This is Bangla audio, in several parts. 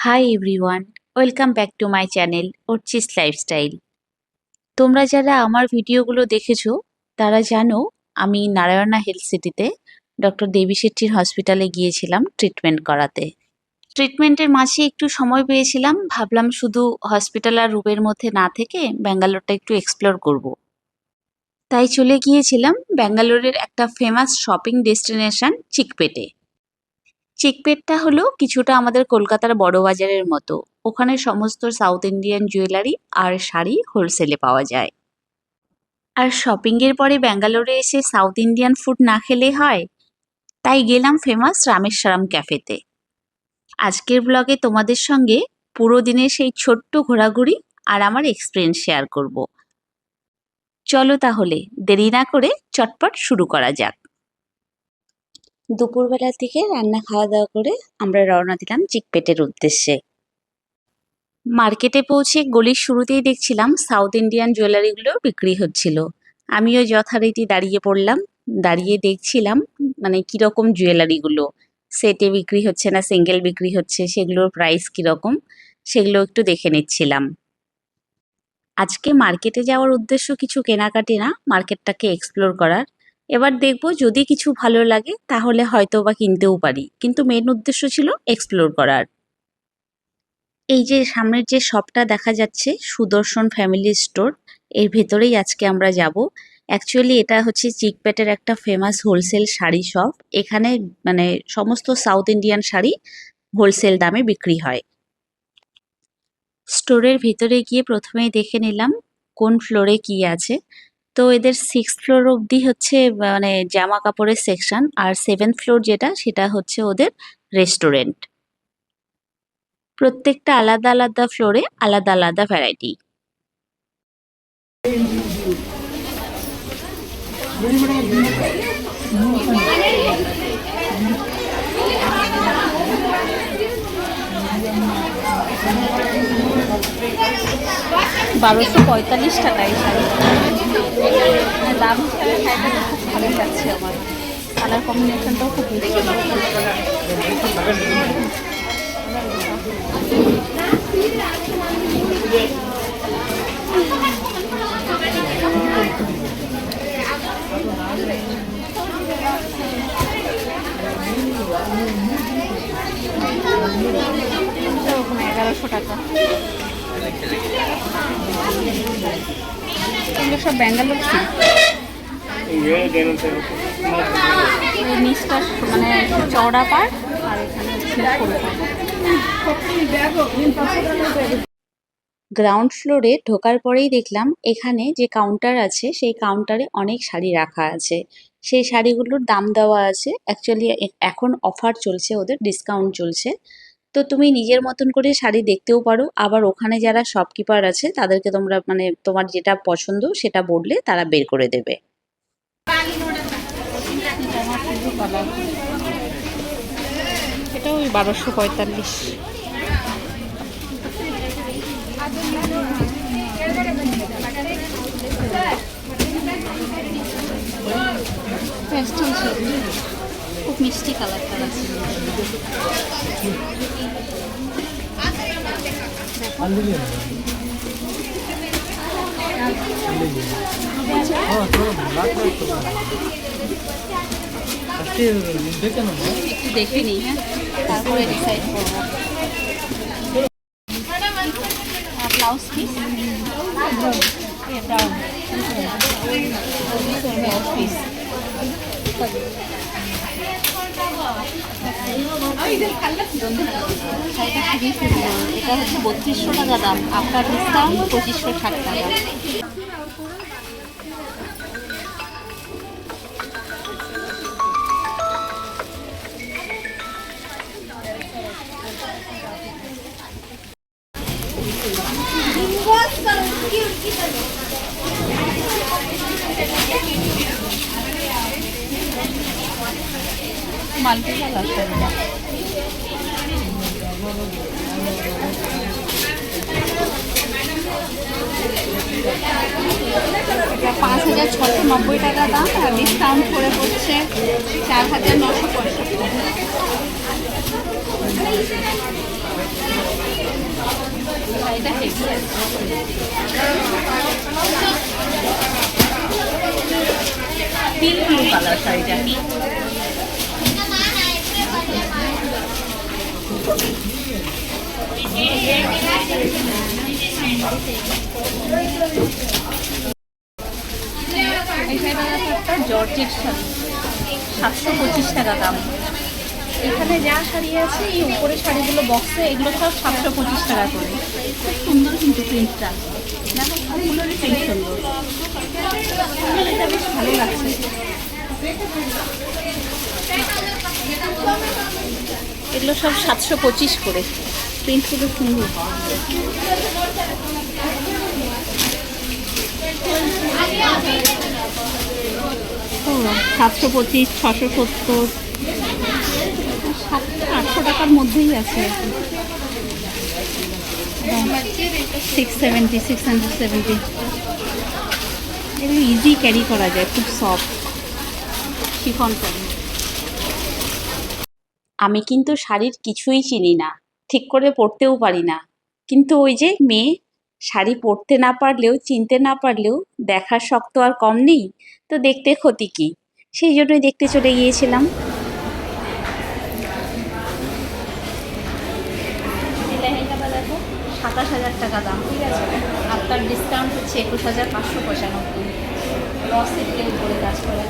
High everyone, welcome back to my channel Archi's lifestyle. তোমরা যারা আমার ভিডিওগুলো দেখেছো তারা জানো আমি নারায়ণা হেলথ সিটিতে ডক্টর দেবী শেট্টির হসপিটালে গিয়েছিলাম ট্রিটমেন্ট করাতে। ট্রিটমেন্টের মাঝে একটু সময় পেয়েছিলাম, ভাবলাম শুধু হসপিটাল আর রুমের মধ্যে না থেকে ব্যাঙ্গালোরটা একটু এক্সপ্লোর করব। তাই চলে গিয়েছিলাম ব্যাঙ্গালোরের একটা ফেমাস শপিং ডেস্টিনেশন চিকপেটে। চিকপেটটা হলো কিছুটা আমাদের কলকাতার বড় বাজারের মতো। ওখানে সমস্ত সাউথ ইন্ডিয়ান জুয়েলারি আর শাড়ি হোলসেলে পাওয়া যায়। আর শপিং এর পরে ব্যাঙ্গালোরে এসে সাউথ ইন্ডিয়ান ফুড না খেলে হয়, তাই গেলাম ফেমাস রামেশ্বরম ক্যাফেতে। আজকের ব্লগে তোমাদের সঙ্গে পুরো দিনের সেই ছোট্ট ঘোরাঘুরি আর আমার এক্সপিরিয়েন্স শেয়ার করব। চলো তাহলে দেরি না করে চটপট শুরু করা যাক। দুপুরবেলা থেকে রান্না খাওয়া দাওয়া করে আমরা রওনা দিলাম চিকপেটের উদ্দেশ্যে। মার্কেটে পৌঁছে গলির শুরুতেই দেখছিলাম সাউথ ইন্ডিয়ান জুয়েলারিগুলো বিক্রি হচ্ছিল। আমিও যথারীতি দাঁড়িয়ে পড়লাম, দাঁড়িয়ে দেখছিলাম মানে কিরকম জুয়েলারিগুলো সেটে বিক্রি হচ্ছে না সিঙ্গেল বিক্রি হচ্ছে, সেগুলোর প্রাইস কিরকম সেগুলো একটু দেখে নিচ্ছিলাম। আজকে মার্কেটে যাওয়ার উদ্দেশ্য কিছু কেনাকাটি না, মার্কেটটাকে এক্সপ্লোর করার। এবার দেখবো যদি কিছু ভালো লাগে তাহলে হয়তো বা কিনতেও পারি, কিন্তু মেন উদ্দেশ্য ছিল এক্সপ্লোর করার। এই যে সামনের যে শপটা দেখা যাচ্ছে সুদর্শন ফ্যামিলি স্টোর, এর ভেতরেই আজকে আমরা যাব। অ্যাকচুয়ালি এটা হচ্ছে চিকপেটের একটা ফেমাস হোলসেল শাড়ি শপ। এখানে মানে সমস্ত সাউথ ইন্ডিয়ান শাড়ি হোলসেল দামে বিক্রি হয়। স্টোরের ভেতরে গিয়ে প্রথমেই দেখে নিলাম কোন ফ্লোরে কি আছে। তো এদের 6th ফ্লোর অবধি হচ্ছে মানে জামা কাপড়ের সেকশন, আর 7th ফ্লোর যেটা সেটা হচ্ছে ওদের রেস্টুরেন্ট। প্রত্যেকটা আলাদা আলাদা ফ্লোরে আলাদা আলাদা ভ্যারাইটি। 1245 টাকা এই শাড়িটা। দাম হিসাবে শাড়িটা খুব ভালোই লাগছে আমার, কালার কম্বিনেশনটাও খুব বেশি। ওখানে 1100 টাকা। এগুলো সব ব্যাঙ্গালোর সিল্ক। নিচটা মানে চওড়া পাড় আর এখানে গ্রাউন্ড ফ্লোরে ঢোকার পরেই দেখলাম এখানে যে কাউন্টার আছে সেই কাউন্টারে অনেক শাড়ি রাখা আছে। সেই শাড়িগুলোর দাম দেওয়া আছে। অ্যাকচুয়ালি এখন অফার চলছে, ওদের ডিসকাউন্ট চলছে। তো তুমি নিজের মতন করে শাড়ি দেখতেও পারো, আবার ওখানে যারা শপকিপার আছে তাদেরকে তোমরা মানে তোমার যেটা পছন্দ সেটা বললে তারা বের করে দেবে। এটা ওই 1245। খুব মিষ্টি কালারটা আছে। একটু দেখে নিই, হ্যাঁ, তারপরে ডিসাইড করবো। ব্লাউজ পিস পিস এটা হচ্ছে 3200 টাকা দাম, আপনার ডিসকাউন্ট 2560 টাকা। মাল্টি কালার 5690 টাকা দাম, আর ডিসকাউন্ট করে পড়ছে 4965। শাড়িটা হেভি আছে। পিঙ্ক ব্লু কালার শাড়িটা। এই শাড়িটা একটা জর্জেট শাড়ি, 725 টাকা দাম। এখানে যা শাড়ি আছে এই উপরে শাড়িগুলো বক্সে, এগুলো সব 725 টাকা করে। খুব সুন্দর কিন্তু প্রিন্টটা, দেখো সবগুলোরই প্রিন্ট সুন্দর, এটা বেশ ভালো লাগছে। এগুলো সব 725 করে, প্রিন্টগুলো সুন্দর। 725, 670, 700-800 টাকার মধ্যেই আছে। 670, 670। এগুলো ইজি ক্যারি করা যায়, খুব সফট শিফন শাড়ি। আমি কিন্তু শাড়ির কিছুই চিনি না, ঠিক করে পরতেও পারি না, কিন্তু ওই যে মেয়ে, শাড়ি পরতে না পারলেও চিনতে না পারলেও দেখার শখ তো আর কম নেই, তো দেখতে ক্ষতি কি, সেই জন্যই দেখতে চলে গিয়েছিলাম। 27,000 টাকা দাম, ঠিক আছে, আপনার ডিসকাউন্ট হচ্ছে 21,595। লসের কেউ করে কাজ করা।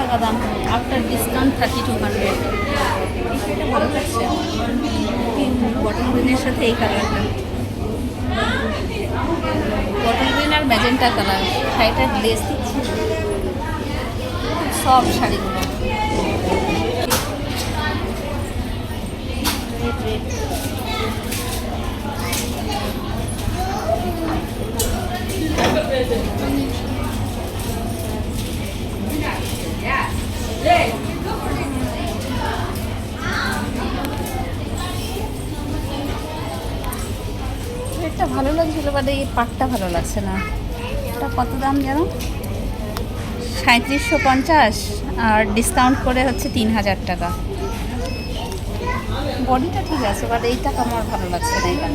টাকা দাম, আফটার ডিসকাউন্ট 3200। এটা ভালো লাগছে, বটল গ্রিনের সাথে এই কালারটা, বটল গ্রিন আর ম্যাজেন্টা কালার। শাড়িটার গ্লেজ দিচ্ছে, সব শাড়িগুলো এটা ভালো লাগছিল, বাট এই পাটটা ভালো লাগছে না। এটা কত দাম জানো? 3750, আর ডিসকাউন্ট করে হচ্ছে 3000 টাকা। বডিটা ঠিক আছে, বাট এইটা আমার ভালো লাগছে না। এটা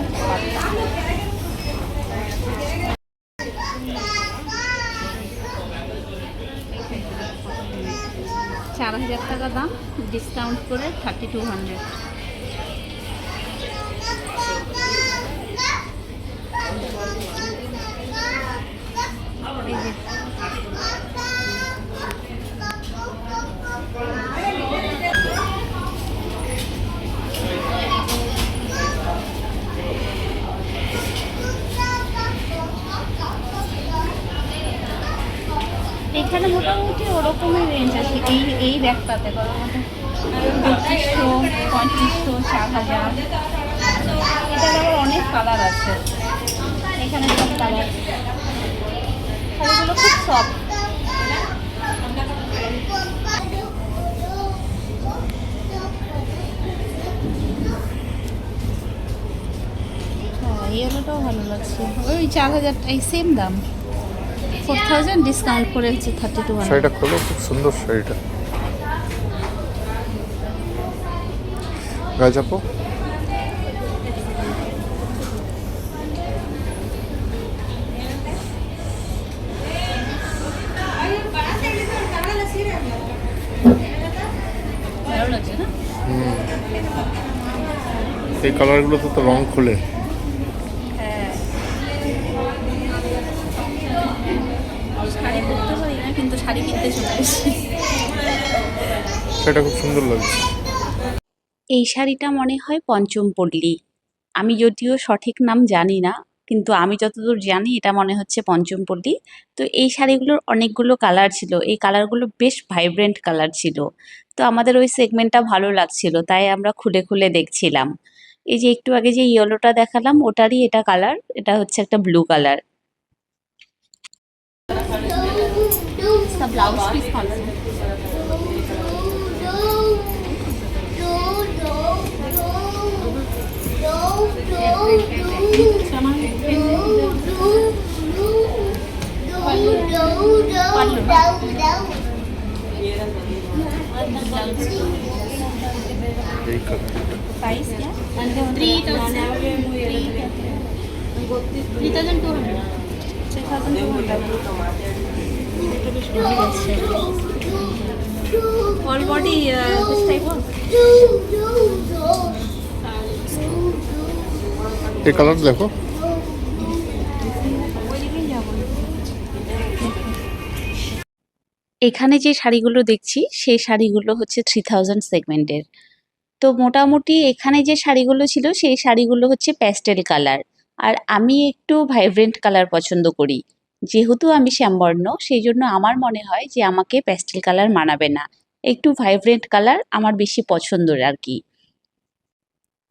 4000 টাকা দাম, ডিসকাউন্ট করে 3200। এখানে মোটামুটি ওরকমই রেঞ্জ আছে, এই ব্যাগটাতে করার মতো 3200, 3500, 4000। এটার আবার অনেক কালার আছে, এখানে সব কালার। শাড়িগুলো খুব সফট। হ্যাঁ, ইয়েলোটাও ভালো লাগছে। ওই 4000, এই সেম দাম, 4000 ডিসকাউন্ট করে হচ্ছে 3200। শাড়িটা খুব সুন্দর শাড়িটা। গায়ে চাপো। ভালো লাগছে না? এই কালারগুলোতে তো রং খুলে। হ্যাঁ, শাড়ি পরতে পারি না, কিন্তু শাড়ি কিনতে চলে এসেছি। সেটা খুব সুন্দর লাগছে। এই শাড়িটা মনে হয় পঞ্চমপল্লী, আমি যদিও সঠিক নাম জানি না, কিন্তু আমি যতদূর জানি এটা মনে হচ্ছে পঞ্চমপল্লী। তো এই শাড়িগুলোর অনেকগুলো কালার ছিল, এই কালারগুলো বেশ ভাইব্রেন্ট কালার ছিল, তো আমাদের ওই সেগমেন্টটা ভালো লাগছিল, তাই আমরা খুলে খুলে দেখছিলাম। এই যে একটু আগে যে ইয়েলোটা দেখালাম, ওটারই এটা কালার, এটা হচ্ছে একটা ব্লু কালার। ব্লাউজ পিস এই কালারটা प्राइस क्या 3200 all body this type of এই কালার দেখো। এখানে যে শাড়িগুলো দেখছি সেই শাড়িগুলো হচ্ছে 3000 সেগমেন্টের। তো মোটামুটি এখানে যে শাড়িগুলো ছিল সেই শাড়িগুলো হচ্ছে প্যাস্টেল কালার, আর আমি একটু ভাইব্রেন্ট কালার পছন্দ করি। যেহেতু আমি শ্যামবর্ণ, সেই জন্য আমার মনে হয় যে আমাকে প্যাস্টেল কালার মানাবে না, একটু ভাইব্রেন্ট কালার আমার বেশি পছন্দের আর কি।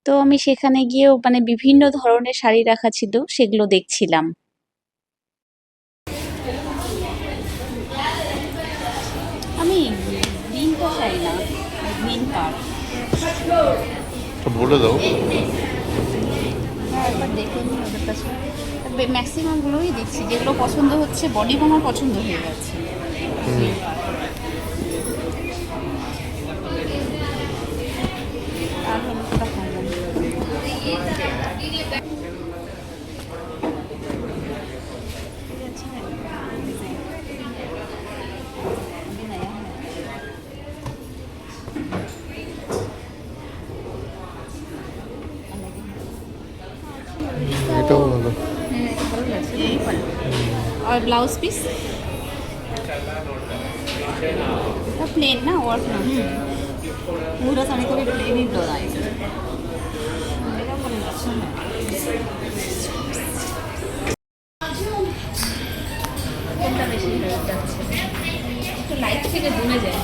তো আমি সেখানে গিয়েও মানে বিভিন্ন ধরনের শাড়ি রাখা ছিল, সেগুলো দেখছিলাম। আমি গ্রিনটা চাই না, গ্রিন পার তো বলে দাও। একবার দেখে নিই ওদের কাছে। ম্যাক্সিমামগুলোই দেখছি, যেগুলো পছন্দ হচ্ছে বডি আমার পছন্দ হয়ে যাচ্ছে। আর হলুদটা খাবো না। এটাও ভালো। ভালো লাগছে, এই ভালো। और ब्लाउज पीस प्लेन ना वर्क ना पूरा साड़ी को भी प्लेन ही ब्लाउज आएगा। मेरा बड़ा अच्छा है। কোনটা বেশি হেল্প যাচ্ছে, একটু লাইট থেকে দূরে যায়।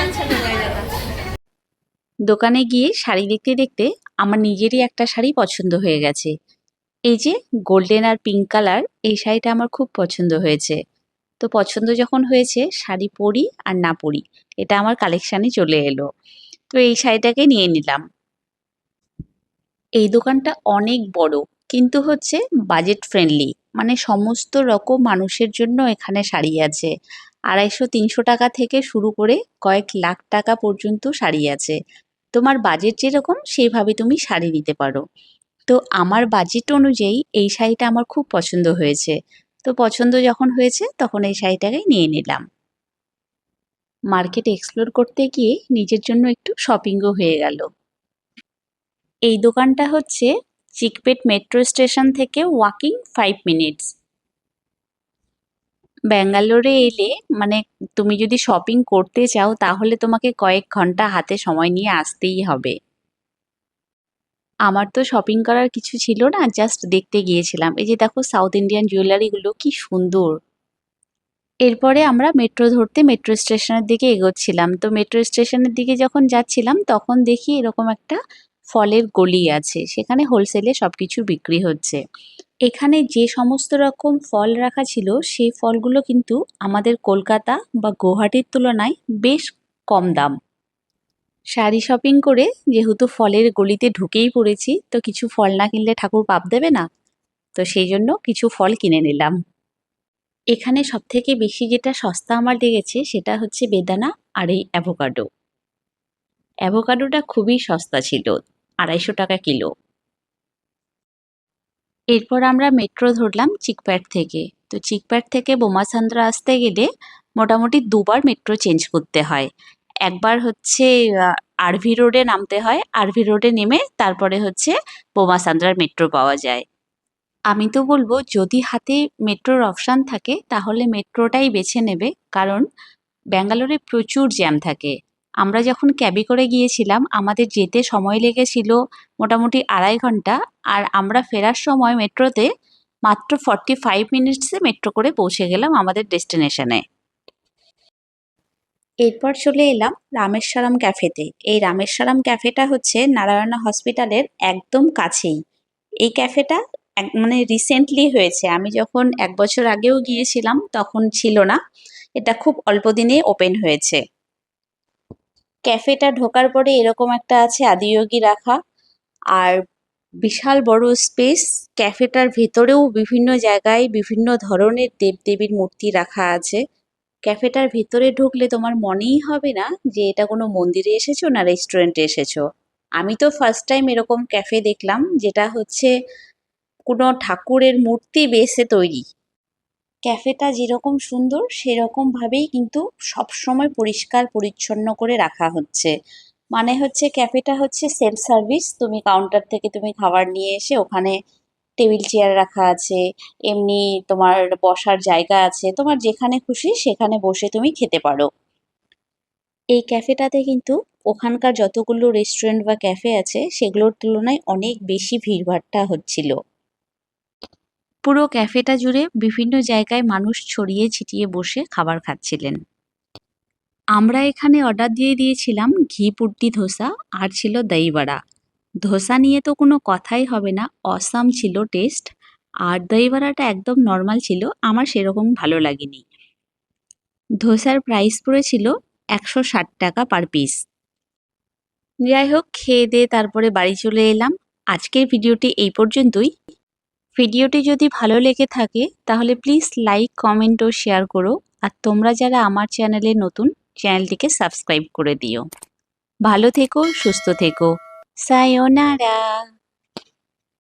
अच्छा लगाया जाता দোকানে গিয়ে শাড়ি দেখতে দেখতে আমার নিজেরই একটা শাড়ি পছন্দ হয়ে গেছে। এই যে গোল্ডেন আর পিঙ্ক কালার, এই শাড়িটা আমার খুব পছন্দ হয়েছে। তো পছন্দ যখন হয়েছে, শাড়ি পরি আর না পরি এটা আমার কালেকশানে চলে এলো। তো এই শাড়িটাকে নিয়ে নিলাম। এই দোকানটা অনেক বড়, কিন্তু হচ্ছে বাজেট ফ্রেন্ডলি, মানে সমস্ত রকম মানুষের জন্য এখানে শাড়ি আছে। 250-300 টাকা থেকে শুরু করে কয়েক লাখ টাকা পর্যন্ত শাড়ি আছে। তোমার বাজেট যেরকম সেইভাবে তুমি শাড়ি নিতে পারো। তো আমার বাজেট অনুযায়ী এই শাড়িটা আমার খুব পছন্দ হয়েছে। তো পছন্দ যখন হয়েছে তখন এই শাড়িটাকে নিয়ে নিলাম। মার্কেট এক্সপ্লোর করতে গিয়ে নিজের জন্য একটু শপিংও হয়ে গেল। এই দোকানটা হচ্ছে চিকপেট মেট্রো স্টেশন থেকে ওয়াকিং 5 মিনিটস। ব্যাঙ্গালোরে এলে মানে তুমি যদি শপিং করতে চাও তাহলে তোমাকে কয়েক ঘন্টা হাতে সময় নিয়ে আসতেই হবে। আমার তো শপিং করার কিছু ছিল না, জাস্ট দেখতে গিয়েছিলাম। এই যে দেখো সাউথ ইন্ডিয়ান জুয়েলারিগুলো কি সুন্দর। এরপরে আমরা মেট্রো ধরতে মেট্রো স্টেশনের দিকে এগোচ্ছিলাম। তো মেট্রো স্টেশনের দিকে যখন যাচ্ছিলাম তখন দেখি এরকম একটা ফলের গলি আছে, সেখানে হোলসেলে সবকিছু বিক্রি হচ্ছে। এখানে যে সমস্ত রকম ফল রাখা ছিল সেই ফলগুলো কিন্তু আমাদের কলকাতা বা গুয়াহাটির তুলনায় বেশ কম দাম। শাড়ি শপিং করে যেহেতু ফলের গলিতে ঢুকেই পড়েছি, তো কিছু ফল না কিনলে ঠাকুর পাপ দেবে না, তো সেই জন্য কিছু ফল কিনে নিলাম। এখানে সবথেকে বেশি যেটা সস্তা আমার লেগেছে সেটা হচ্ছে বেদানা আর এই অ্যাভোকাডো। অ্যাভোকাডোটা খুবই সস্তা ছিল, 250 টাকা কিলো। এরপর আমরা মেট্রো ধরলাম চিকপ্যাড থেকে। তো চিকপ্যাড থেকে বোমাসান্দ্রা আসতে গেলে মোটামুটি দুবার মেট্রো চেঞ্জ করতে হয়। একবার হচ্ছে আরভি রোডে নামতে হয়, আরভি রোডে নেমে তারপরে হচ্ছে বোমাসান্দ্রার মেট্রো পাওয়া যায়। আমি তো বলবো যদি হাতে মেট্রোর অপশান থাকে তাহলে মেট্রোটাই বেছে নেবে, কারণ ব্যাঙ্গালোরে প্রচুর জ্যাম থাকে। আমরা যখন ক্যাবে করে গিয়েছিলাম আমাদের যেতে সময় লেগেছিল মোটামুটি 2.5 ঘন্টা, আর আমরা ফেরার সময় মেট্রোতে মাত্র 45 মিনিটসে মেট্রো করে পৌঁছে গেলাম আমাদের ডেস্টিনেশনে। এরপর চলে এলাম রামেশ্বরম ক্যাফেতে। এই রামেশ্বরম ক্যাফেটা হচ্ছে নারায়ণা হসপিটালের একদম কাছেই। এই ক্যাফেটা মানে রিসেন্টলি হয়েছে, আমি যখন 1 বছর আগেও গিয়েছিলাম তখন ছিল না, এটা খুব অল্প দিনে ওপেন হয়েছে। ক্যাফেটা ঢোকার পরে এরকম একটা আছে আদিয়োগী রাখা, আর বিশাল বড় স্পেস। ক্যাফেটার ভেতরেও বিভিন্ন জায়গায় বিভিন্ন ধরনের দেবদেবীর মূর্তি রাখা আছে। ক্যাফেটার ভেতরে ঢুকলে তোমার মনেই হবে না যে এটা কোনো মন্দিরে এসেছো না রেস্টুরেন্টে এসেছো। আমি তো ফার্স্ট টাইম এরকম ক্যাফে দেখলাম যেটা হচ্ছে কোনো ঠাকুরের মূর্তি বেসে তৈরি। ক্যাফেটা যেরকম সুন্দর সেরকম ভাবেই কিন্তু সবসময় পরিষ্কার পরিচ্ছন্ন করে রাখা হচ্ছে। মানে হচ্ছে ক্যাফেটা হচ্ছে সেলফ সার্ভিস, তুমি কাউন্টার থেকে তুমি খাবার নিয়ে এসে ওখানে টেবিল চেয়ার রাখা আছে, এমনি তোমার বসার জায়গা আছে, তোমার যেখানে খুশি সেখানে বসে তুমি খেতে পারো। এই ক্যাফেটাতে কিন্তু ওখানকার যতগুলো রেস্টুরেন্ট বা ক্যাফে আছে সেগুলোর তুলনায় অনেক বেশি ভিড়ভাট্টা হচ্ছিল। পুরো ক্যাফেটা জুড়ে বিভিন্ন জায়গায় মানুষ ছড়িয়ে ছিটিয়ে বসে খাবার খাচ্ছিলেন। আমরা এখানে অর্ডার দিয়ে দিয়েছিলাম ঘি পুট্টি ধোসা আর ছিল দই বড়া। ধোসা নিয়ে তো কোনো কথাই হবে না, অসাম ছিল টেস্ট। আর দই বড়াটা একদম নর্মাল ছিল, আমার সেরকম ভালো লাগেনি। ধোসার প্রাইস পড়েছিল 160 টাকা পার পিস। যাই হোক, খেয়ে দিয়ে তারপরে বাড়ি চলে এলাম। আজকের ভিডিওটি এই পর্যন্তই। ভিডিওটি যদি ভালো লেগে থাকে তাহলে প্লিজ লাইক, কমেন্ট ও শেয়ার করো। আর তোমরা যারা আমার চ্যানেলে নতুন, চ্যানেলটিকে সাবস্ক্রাইব করে দিও। ভালো থেকো, সুস্থ থেকো। সায়োনারা।